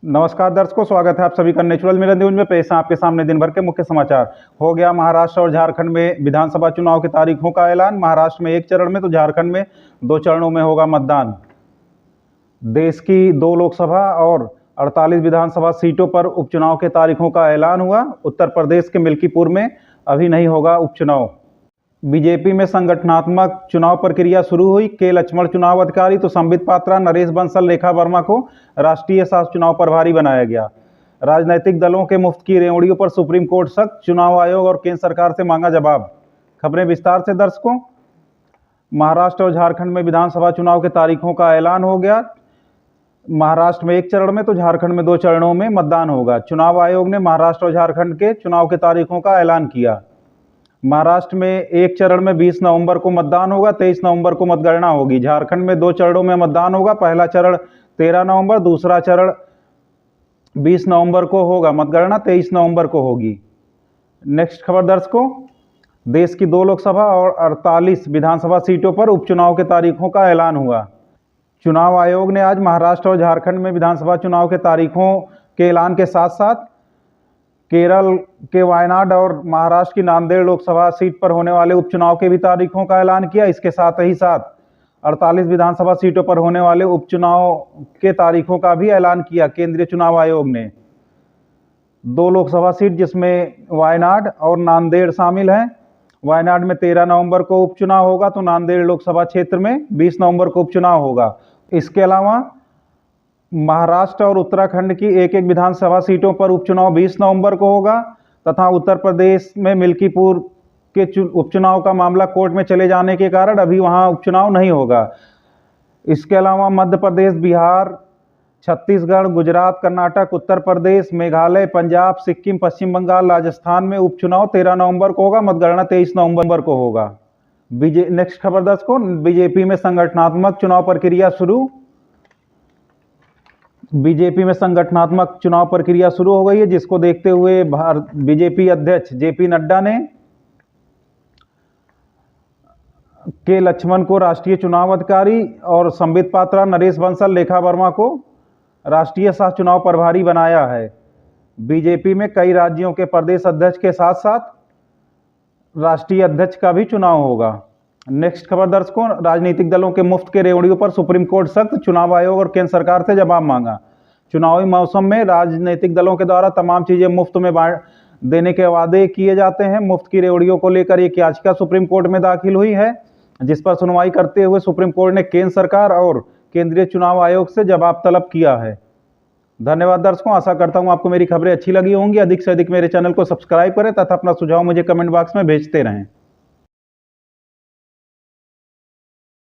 नमस्कार दर्शकों, स्वागत है आप सभी का नेचुरल मिरर न्यूज में। पेश है आपके सामने दिन भर के मुख्य समाचार। हो गया महाराष्ट्र और झारखंड में विधानसभा चुनाव की तारीखों का ऐलान। महाराष्ट्र में 1 चरण में तो झारखंड में 2 चरणों में होगा मतदान। देश की 2 लोकसभा और 48 विधानसभा सीटों पर उपचुनाव के तारीखों का ऐलान हुआ। उत्तर प्रदेश के मिल्कीपुर में अभी नहीं होगा उपचुनाव। बीजेपी में संगठनात्मक चुनाव प्रक्रिया शुरू हुई। के लक्ष्मण चुनाव अधिकारी तो संबित पात्रा, नरेश बंसल, रेखा वर्मा को राष्ट्रीय शासन चुनाव प्रभारी बनाया गया। राजनीतिक दलों के मुफ्त की रेवड़ियों पर सुप्रीम कोर्ट सख्त। चुनाव आयोग और केंद्र सरकार से मांगा जवाब। खबरें विस्तार से दर्शकों। महाराष्ट्र और झारखंड में विधानसभा चुनाव के तारीखों का ऐलान हो गया। महाराष्ट्र में 1 चरण में तो झारखंड में 2 चरणों में मतदान होगा। चुनाव आयोग ने महाराष्ट्र और झारखंड के चुनाव के तारीखों का ऐलान किया। महाराष्ट्र में 1 चरण में 20 नवंबर को मतदान होगा, 23 नवंबर को मतगणना होगी। झारखंड में 2 चरणों में मतदान होगा। पहला चरण 13 नवंबर, दूसरा चरण 20 नवंबर को होगा। मतगणना 23 नवंबर को होगी। नेक्स्ट खबर दर्शकों, देश की 2 लोकसभा और 48 विधानसभा सीटों पर उपचुनाव के तारीखों का ऐलान हुआ। चुनाव आयोग ने आज महाराष्ट्र और झारखंड में विधानसभा चुनाव के तारीखों के ऐलान के साथ साथ केरल के वायनाड और महाराष्ट्र की नांदेड़ लोकसभा सीट पर होने वाले उपचुनाव के भी तारीखों का ऐलान किया। इसके साथ ही साथ 48 विधानसभा सीटों पर होने वाले उपचुनाव के तारीखों का भी ऐलान किया केंद्रीय चुनाव आयोग ने। 2 लोकसभा सीट जिसमें वायनाड और नांदेड़ शामिल हैं। वायनाड में 13 नवंबर को उपचुनाव होगा तो नांदेड़ लोकसभा क्षेत्र में 20 नवंबर को उपचुनाव होगा। इसके अलावा महाराष्ट्र और उत्तराखंड की एक विधानसभा सीटों पर उपचुनाव 20 नवंबर को होगा तथा उत्तर प्रदेश में मिल्कीपुर के उपचुनाव का मामला कोर्ट में चले जाने के कारण अभी वहां उपचुनाव नहीं होगा। इसके अलावा मध्य प्रदेश, बिहार, छत्तीसगढ़, गुजरात, कर्नाटक, उत्तर प्रदेश, मेघालय, पंजाब, सिक्किम, पश्चिम बंगाल, राजस्थान में उपचुनाव 13 नवंबर को होगा। मतगणना 23 नवंबर को होगा। नेक्स्ट खबर दर्शकों, बीजेपी में संगठनात्मक चुनाव प्रक्रिया शुरू। बीजेपी में संगठनात्मक चुनाव प्रक्रिया शुरू हो गई है, जिसको देखते हुए बीजेपी अध्यक्ष जेपी नड्डा ने के लक्ष्मण को राष्ट्रीय चुनाव अधिकारी और संबित पात्रा, नरेश बंसल, रेखा वर्मा को राष्ट्रीय शासन चुनाव प्रभारी बनाया है। बीजेपी में कई राज्यों के प्रदेश अध्यक्ष के साथ साथ राष्ट्रीय अध्यक्ष का भी चुनाव होगा। नेक्स्ट खबर दर्शकों, राजनीतिक दलों के मुफ्त के रेवड़ियों पर सुप्रीम कोर्ट सख्त। चुनाव आयोग और केंद्र सरकार से जवाब मांगा। चुनावी मौसम में राजनीतिक दलों के द्वारा तमाम चीजें मुफ्त में देने के वादे किए जाते हैं। मुफ्त की रेवड़ियों को लेकर एक याचिका सुप्रीम कोर्ट में दाखिल हुई है, जिस पर सुनवाई करते हुए सुप्रीम कोर्ट ने केंद्र सरकार और केंद्रीय चुनाव आयोग से जवाब तलब किया है। धन्यवाद दर्शकों, आशा करता हूं आपको मेरी खबरें अच्छी लगी होंगी। अधिक से अधिक मेरे चैनल को सब्सक्राइब करें तथा अपना सुझाव मुझे कमेंट बॉक्स में भेजते रहें।